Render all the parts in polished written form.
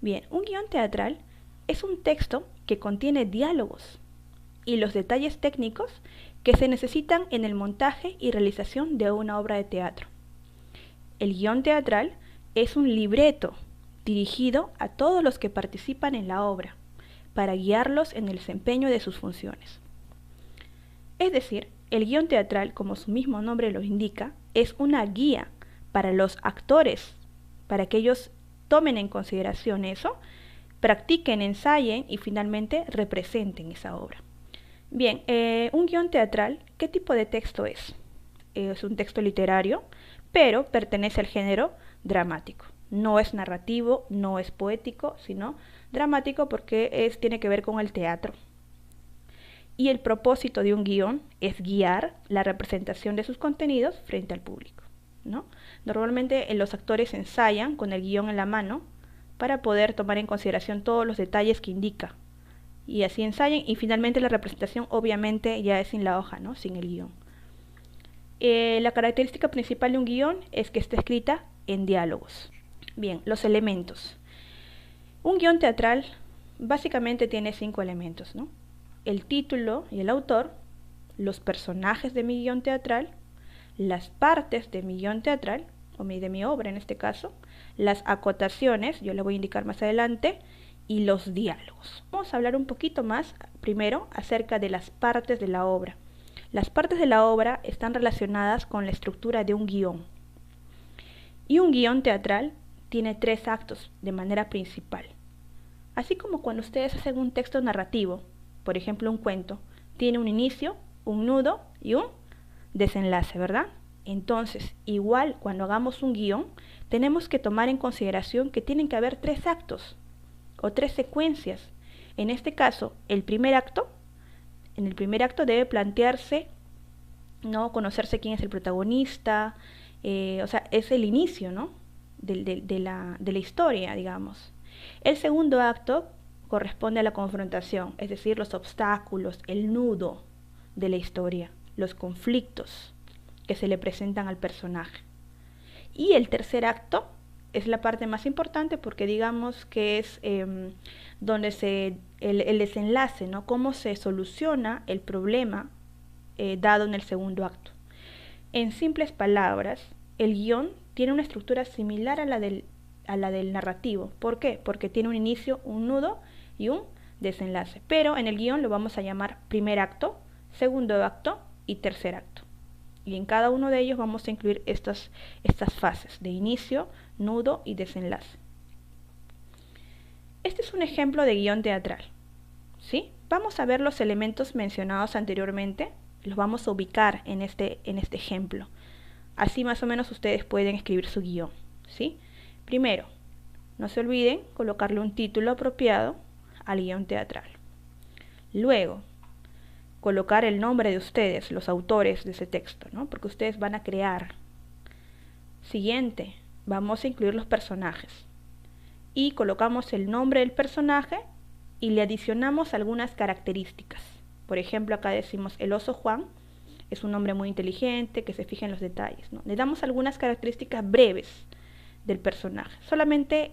Bien, un guión teatral es un texto que contiene diálogos y los detalles técnicos que se necesitan en el montaje y realización de una obra de teatro. El guión teatral es un libreto dirigido a todos los que participan en la obra, para guiarlos en el desempeño de sus funciones. Es decir, el guión teatral, como su mismo nombre lo indica, es una guía para los actores, para que ellos tomen en consideración eso, practiquen, ensayen y finalmente representen esa obra. Bien, un guión teatral, ¿qué tipo de texto es? Es un texto literario, pero pertenece al género dramático. No es narrativo, no es poético, sino dramático porque tiene que ver con el teatro. Y el propósito de un guión es guiar la representación de sus contenidos frente al público, ¿no? Normalmente los actores ensayan con el guión en la mano para poder tomar en consideración todos los detalles que indica. Y así ensayan y finalmente la representación obviamente ya es sin la hoja, ¿no? Sin el guión. La característica principal de un guión es que está escrita en diálogos. Bien, los elementos. Un guión teatral básicamente tiene 5 elementos, ¿no? El título y el autor, los personajes de mi guión teatral, las partes de mi guión teatral, o de mi obra en este caso, las acotaciones, yo le voy a indicar más adelante, y los diálogos. Vamos a hablar un poquito más primero acerca de las partes de la obra. Las partes de la obra están relacionadas con la estructura de un guión. Y un guión teatral tiene 3 actos de manera principal. Así como cuando ustedes hacen un texto narrativo, por ejemplo un cuento, tiene un inicio, un nudo y un desenlace, ¿verdad? Entonces, igual cuando hagamos un guión, tenemos que tomar en consideración que tienen que haber 3 actos o 3 secuencias. En este caso, en el primer acto debe plantearse, ¿no? Conocerse quién es el protagonista, o sea, es el inicio, ¿no? de la historia, digamos. El segundo acto corresponde a la confrontación, es decir, los obstáculos, el nudo de la historia, los conflictos que se le presentan al personaje. Y el tercer acto es la parte más importante porque digamos que es donde el desenlace, ¿no? Cómo se soluciona el problema dado en el segundo acto. En simples palabras, el guión tiene una estructura similar a la del narrativo. ¿Por qué? Porque tiene un inicio, un nudo y un desenlace. Pero en el guión lo vamos a llamar primer acto, segundo acto y tercer acto. Y en cada uno de ellos vamos a incluir estas fases de inicio, nudo y desenlace. Este es un ejemplo de guión teatral, ¿sí? Vamos a ver los elementos mencionados anteriormente, los vamos a ubicar en este ejemplo. Así más o menos ustedes pueden escribir su guión, ¿sí? Primero, no se olviden colocarle un título apropiado al guión teatral. Luego, colocar el nombre de ustedes, los autores de ese texto, ¿no? Porque ustedes van a crear. Siguiente, vamos a incluir los personajes. Y colocamos el nombre del personaje y le adicionamos algunas características. Por ejemplo, acá decimos el oso Juan es un hombre muy inteligente, que se fija en los detalles, ¿no? Le damos algunas características breves del personaje, solamente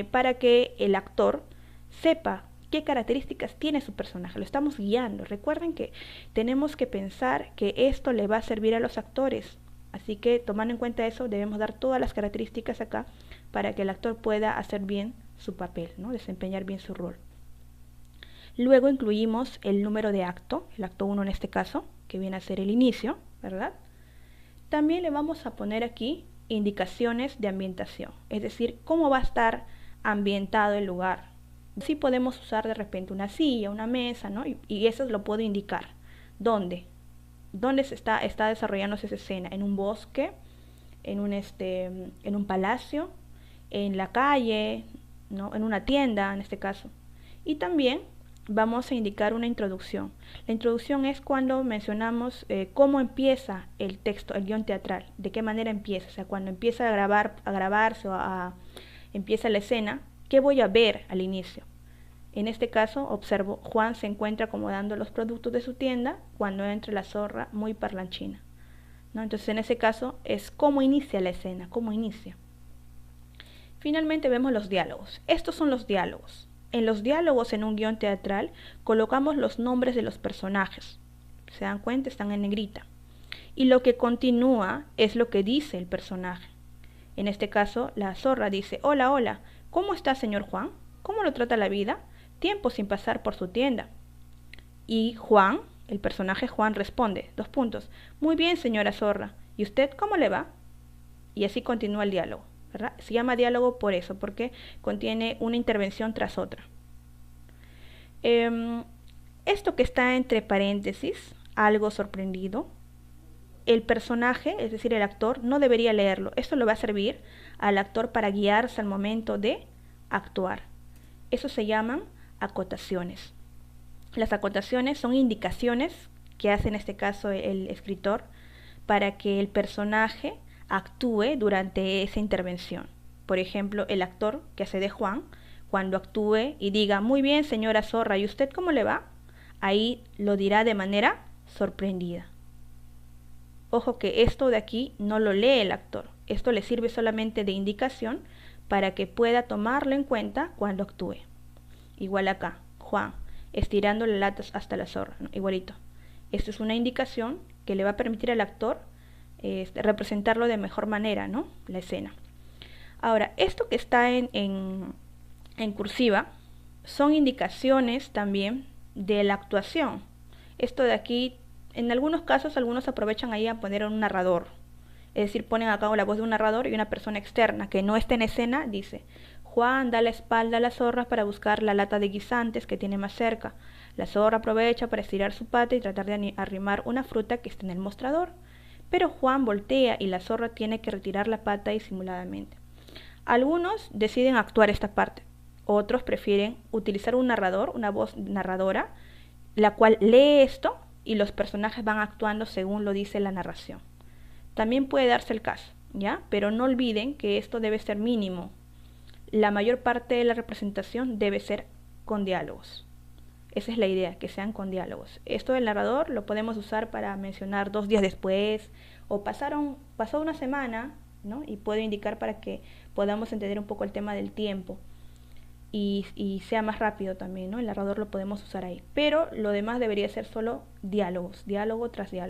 para que el actor sepa qué características tiene su personaje. Lo estamos guiando. Recuerden que tenemos que pensar que esto le va a servir a los actores. Así que tomando en cuenta eso, debemos dar todas las características acá para que el actor pueda hacer bien su papel, ¿no? Desempeñar bien su rol. Luego incluimos el número de acto, el acto 1 en este caso, que viene a ser el inicio, ¿verdad? También le vamos a poner aquí indicaciones de ambientación, es decir, cómo va a estar ambientado el lugar. Así podemos usar de repente una silla, una mesa, ¿no? Y eso lo puedo indicar. ¿Dónde? ¿Dónde está desarrollándose esa escena? ¿En un bosque? ¿En un palacio? ¿En la calle? ¿No? ¿En una tienda, en este caso? Y también vamos a indicar una introducción. La introducción es cuando mencionamos cómo empieza el texto, el guión teatral, de qué manera empieza, o sea, cuando empieza a grabarse o empieza la escena, ¿qué voy a ver al inicio? En este caso, observo, Juan se encuentra acomodando los productos de su tienda cuando entra la zorra muy parlanchina, ¿no? Entonces, en ese caso, es cómo inicia la escena, cómo inicia. Finalmente vemos los diálogos. Estos son los diálogos. En los diálogos en un guión teatral colocamos los nombres de los personajes. ¿Se dan cuenta? Están en negrita. Y lo que continúa es lo que dice el personaje. En este caso, la zorra dice: hola, hola, ¿cómo está, señor Juan? ¿Cómo lo trata la vida? Tiempo sin pasar por su tienda. Y Juan, el personaje Juan, responde, : muy bien, señora zorra, ¿y usted cómo le va? Y así continúa el diálogo, ¿verdad? Se llama diálogo por eso, porque contiene una intervención tras otra. Esto que está entre paréntesis, algo sorprendido, el personaje, es decir, el actor, no debería leerlo. Esto le va a servir al actor para guiarse al momento de actuar. Eso se llaman acotaciones. Las acotaciones son indicaciones que hace en este caso el escritor para que el personaje actúe durante esa intervención. Por ejemplo, el actor que hace de Juan, cuando actúe y diga: muy bien, señora zorra, ¿y usted cómo le va? Ahí lo dirá de manera sorprendida. Ojo que esto de aquí no lo lee el actor. Esto le sirve solamente de indicación para que pueda tomarlo en cuenta cuando actúe. Igual acá, Juan, estirando las latas hasta la zorra, ¿no? Igualito. Esta es una indicación que le va a permitir al actor representarlo de mejor manera, ¿no? La escena. Ahora, esto que está en cursiva son indicaciones también de la actuación. Esto de aquí, en algunos casos, algunos aprovechan ahí a poner un narrador. Es decir, ponen acá la voz de un narrador y una persona externa que no está en escena dice: Juan da la espalda a la zorra para buscar la lata de guisantes que tiene más cerca. La zorra aprovecha para estirar su pata y tratar de arrimar una fruta que está en el mostrador. Pero Juan voltea y la zorra tiene que retirar la pata disimuladamente. Algunos deciden actuar esta parte. Otros prefieren utilizar un narrador, una voz narradora, la cual lee esto y los personajes van actuando según lo dice la narración. También puede darse el caso, ¿ya? Pero no olviden que esto debe ser mínimo. La mayor parte de la representación debe ser con diálogos. Esa es la idea, que sean con diálogos. Esto del narrador lo podemos usar para mencionar 2 días después o pasó una semana, ¿no? Y puede indicar para que podamos entender un poco el tema del tiempo y sea más rápido también, ¿no? El narrador lo podemos usar ahí. Pero lo demás debería ser solo diálogos, diálogo tras diálogo.